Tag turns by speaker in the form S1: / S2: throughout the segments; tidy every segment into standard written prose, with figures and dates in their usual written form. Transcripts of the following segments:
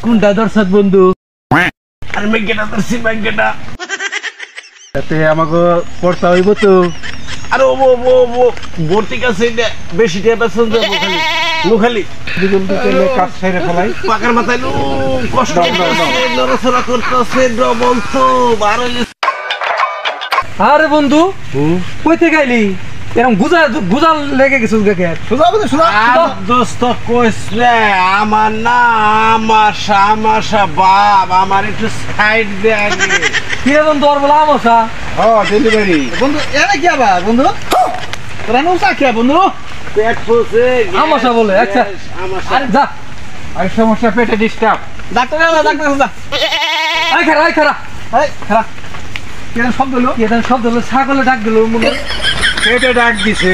S1: কোনটা দর্শক বন্ধু? আর মেঘেটা ধরছি মেঘেটা তাতে আমাকে পড়তে হইব তো। আর ও ভর্তি কাছে বেশি টেপা শুনতে খালি কাজ ছেড়ে ফেলাই পাকার মাথায় কষ্ট নড়াচড়া করতেছে ডবল তো বারো।
S2: আরে বন্ধু কই থেকে আইলি? এরকম গুজাল লেগে গেছিস গাকে।
S1: দোস্ত কইস রে আমার না আমাশা বাপ আমার একটু সাইড দে আগে।
S2: কি বন্ধু আর বলা আমসা?
S1: ডেলিভারি
S2: বন্ধু এনে কি আবার বন্ধু? তোরা নৌসা কি বন্ধু?
S1: পেট ফুসে
S2: আমসা বলে। আচ্ছা আরে যা,
S1: আর সমস্যা পেটে ডিস্টার্ব।
S2: ডাক্তার যা। আই খারা কেন শব্দ হলো ছাগলে ডাক দিল মনে
S1: পেটে ডাক দিছে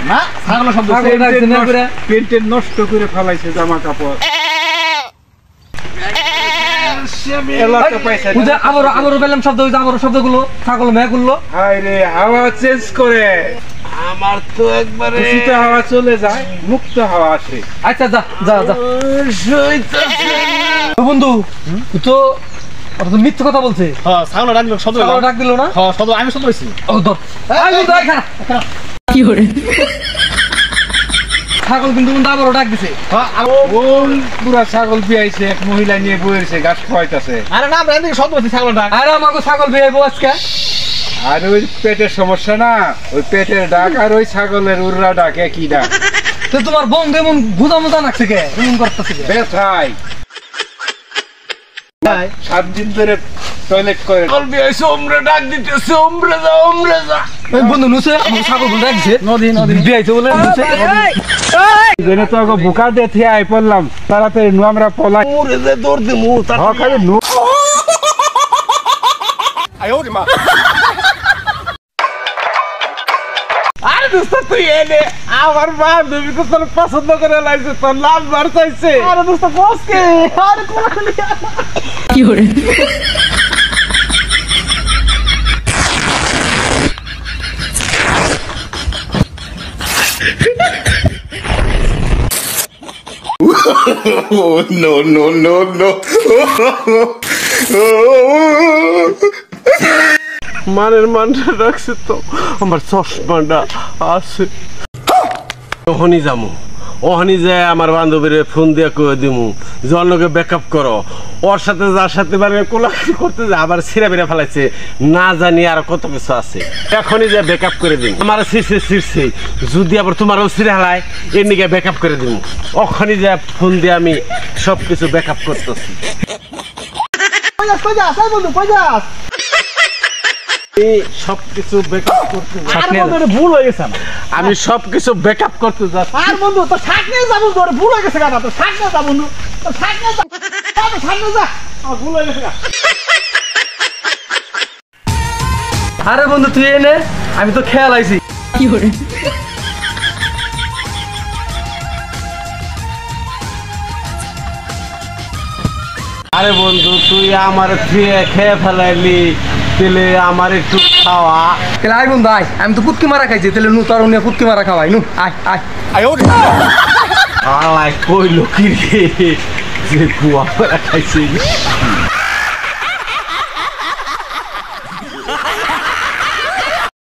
S2: না, ছাগলে শব্দ ডাক দিছে না করে
S1: পেটে নষ্ট করে ফেলাইছে জামা কাপড়।
S2: আবারও পেলাম শব্দ হইছে, আবারও শব্দগুলো ছাগল মেয়ে করলো।
S1: হায় রে হাওয়া চেঞ্জ করে আমার তো একবারে দূষিত হাওয়া চলে যায়, মুক্ত হাওয়া আসে।
S2: আচ্ছা যা বন্ধু তো মিথ্যে কথা বলছে।
S3: ছাগল
S2: ডাক দিল না?
S3: আমি শব্দ হয়েছি।
S2: ছাগল কিন্তু আবারও ডাক দিছে।
S1: পুরা ছাগল বিয়াইছে, এক মহিলা নিয়ে বইছে ঘাস খাওয়াইতেছে।
S3: আরে না শব্দ হয়েছে ছাগল ডাক।
S2: আরে আমাকে ছাগল বিয়াইবো আজকে।
S1: আর ওই পেটের সমস্যা না, ওই পেটের ডাক আর ওই ছাগলের উড়রা ডাক একই ডাক।
S2: তো তোমার বন্ধু এমন গুজা নাকছে কে? এমন করতেছে কে?
S1: ব্যথায় 7 দিন ধরে টয়লেট করে ডাক দিতেছে যা।
S2: বন্ধু নুসে আমাকে ছাগল ডাকছে নদী বিয়াইছে বলে
S1: তো বুকা দেখে আই পড়লাম তাড়াতাড়ি আমরা পলাই দৌড় দিমু খালি
S3: আরে দোস্ত তুই এনে আমার বান্ধবী তো তোর পছন্দ করে লাগছে, তোর লাভ বার চাইছে। আরে দোস্ত বসকে আরে কোন কি করে
S4: Oh, no.
S1: মানের মানটা রাখছে তো আমার চশমাটা আছে। ওখানে যাবো, ওখানে যায় আমার বান্ধবীর ফোন দিয়ে কয়ে দিমু যে অন্যকে ব্যাকআপ করো। ওর সাথে যার সাথে কোলাকুলি করতে যায় আবার ছিঁড়া বেড়ে ফেলাইছে, না জানি আর কত কিছু আছে। এখনই যে ব্যাকআপ করে দিন আমার ছিঁড়ছে যদি আবার তোমারও ছিঁড়ে হেলায় এর নিকে ব্যাকআপ করে দিমু। ওখানে যে ফোন দিয়ে আমি সব কিছু ব্যাকআপ করতেছি। সবকিছু ব্যাকআপ করতে
S3: ভুল হয়ে গেছে।
S1: আমি সবকিছু ব্যাকআপ করতে যাচ্ছি।
S3: আর বন্ধু তো শাক নিয়ে যাবো, তোর ভুল হয়ে গেছে গাটা। তো শাক নিয়ে যা বন্ধু, তো শাক নিয়ে যা, আমার ভুল হয়ে গেছে।
S2: আরে বন্ধু তুই এনে আমি তো খেয়াল আইছি। কি করে
S1: আরে বন্ধু তুই আমার খেয়ে ফেলাইলি, তেলে আমার একটু খাওয়া।
S2: তাহলে আই বন্ধু আয়, আমি তো পুটকি মারা খাইছি, তাহলে নু তোর উনি পুটকি মারা খাওয়াই নু আয়।
S1: আয় কইলো কি রে যে গুয়া মারা খাইছে।